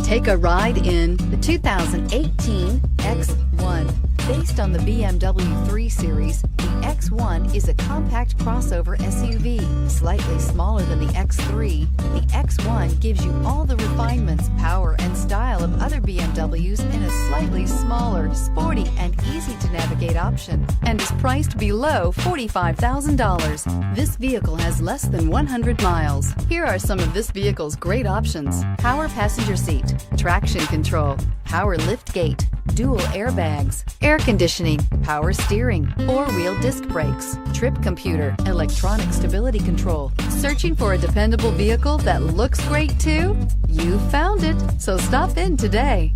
Take a ride in the 2018 X1. Based on the BMW 3 Series, the X1 is a compact crossover SUV. Slightly smaller than the X3, the X1 gives you all the refinements, power, and style of other BMWs in a slightly smaller, sporty, and easy-to-navigate option, and is priced below $45,000. This vehicle has less than 100 miles. Here are some of this vehicle's great options: power passenger seat, traction control, power lift gate, dual airbags, air conditioning, power steering, four-wheel disc brakes, trip computer, electronic stability control. Searching for a dependable vehicle that looks great too? You found it, so stop in today.